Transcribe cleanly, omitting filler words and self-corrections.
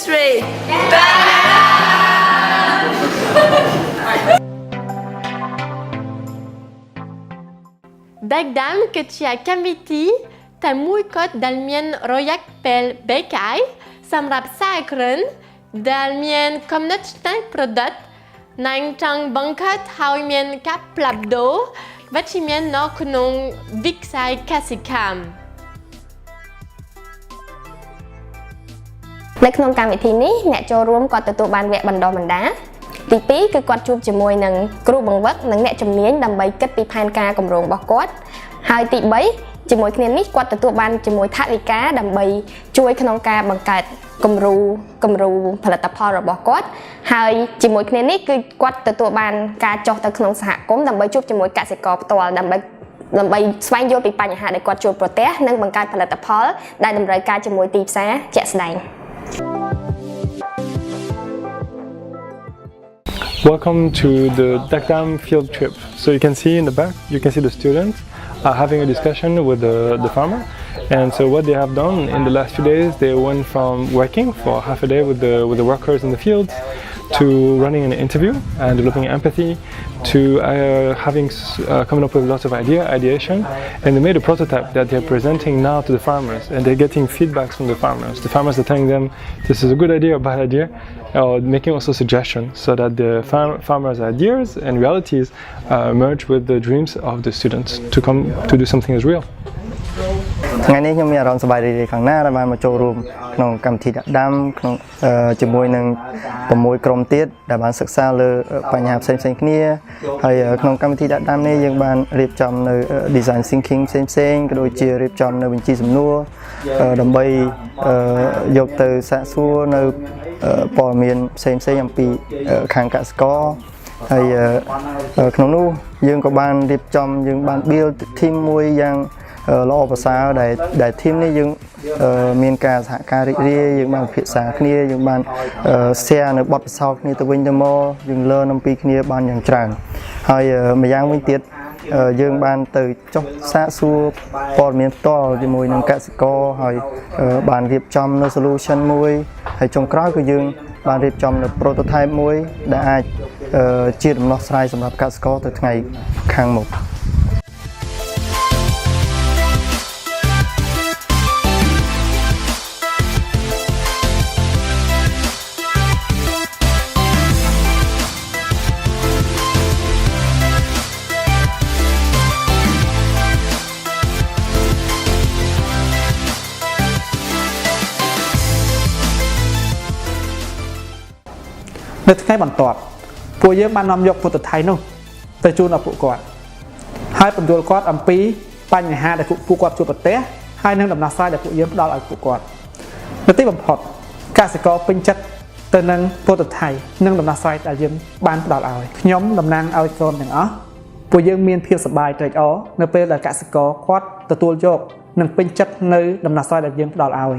three. DakDam គឺជាកម្មវិធីតែមួយគត់ដែលមានរយៈពេល3ខែសម្រាប់សាខាគ្រិនដែលមានគំនិតច្នៃប្រឌិតនិងចង់បង្កើតឲ្យមានការផ្លាស់ប្ដូរវិជ្ជមាននៅក្នុងវិស័យកសិកម្មនៅក្នុងកម្មវិធីនេះអ្នកចូលរួមគាត់ទទួលបានវគ្គបណ្ដុះបណ្ដាលទី2គឺគាត់ជួបជាមួយនឹងគ្រូបង្វឹកនិងអ្នកជំនាញដើម្បីគិតពីផែនការគម្រោងរបស់គាត់ហើយទី3ជាមួយគ្នានេះគាត់ទទួលបានជាមួយថវិកាដើម្បីជួយក្នុងការបង្កើតគំរូផលិតផលរបស់គាត់ហើយជាមួយគ្នានេះគឺគាត់ទទួលបានការចុះទៅក្នុងសហគមន៍ដើម្បីជួបជាមួយកសិករផ្ទាល់ដើម្បីស្វែងយល់ពីបញ្ហាដែលគាត់ជួបប្រទះនិងបង្កើតផលិតផលដែលតម្រូវការជាមួយទីផ្សារជាក់ស្ដែងWelcome to the DakDam field trip. So you can see in the back, you can see the students having a discussion with the farmer. And so what they have done in the last few days, they went from working for half a day with the workers in the fields to running an interview and developing empathy to coming up with lots of ideation, and they made a prototype that they're presenting now to the farmers, and they're getting feedbacks from the farmers. The farmers are telling them this is a good idea or bad idea, or making also suggestions so that the farmers' ideas and realities merge with the dreams of the students to come to do something as real. ថ្ងៃនេះខ្ញុំមានអារម្មណ៍សប្បាយរីករាយខ្លាំងណាស់ដែលបានមកចូលរួមក្នុងកម្មវិធីដាក់ដាំក្នុងជាមួយនឹង6ក្រុមទៀតដែលបានសិក្សាលើបញ្ហាផ្សេងៗគ្នាហើយក្នុងកម្មវិធីដាក់ដាំនេះយើងបានរៀបចំនៅ design thinking ផ្សេងៗក៏ដូចជារៀបចំនៅបញ្ជីសំណួរដើម្បីយកទៅសាកសួរនៅព័ត៌មានផ្សេងៗអំពីខាងកសិករហើយក្នុងនោះយើងក៏បានរៀបចំយើងបាន build team មួយយ៉ាងល្អប្រសើរដែល team នេះយើងមានការសហការរីករាយយើងបានពិភាក្សាគ្នាយើងបាន share នៅបទពិសោធន៍គ្នាទៅវិញទៅមកយើង learn អំពីគ្នាបានយ៉ាងច្រើនហើយម្យ៉ាងវិញទៀតយើងបានទៅចុះសាកសួរព័ត៌មានផ្ទាល់ជាមួយនឹងកសិករហើយបានរៀបចំនៅ solution មួយហើយចុងក្រោយគឺយើងបានរៀបចំនៅ prototype មួយដែលអាចជាដំណោះស្រាយសម្រាប់កសិករទៅថ្ងៃខាងមុខនៅថ្ងៃបន្ទាប់ពួកយើងបាននាំយកពុទ្ធថៃនោះទៅជូនដល់ពួកគាត់ហើយបញ្យល់គាត់អំពីបញ្ហាដែលពួកគាត់ជួបប្រទះហើយនឹងដំណោះស្រាយដែលពួកយើងផ្ដល់ឲ្យពួកគាត់នៅទីបំផុតកសិករពេញចិត្តទៅនឹងពុទ្ធថៃនិងដំណោះស្រាយដែលយើងបានផ្ដល់ឲ្យខ្ញុំតំណាងឲ្យកូនទាំងអស់ពួកយើងមានភាពសប្បាយត្រេកអរនៅពេលដែលកសិករគាត់ទទួលយកនិងពេញចិត្តនៅដំណោះស្រាយដែលយើងផ្ដល់ឲ្យ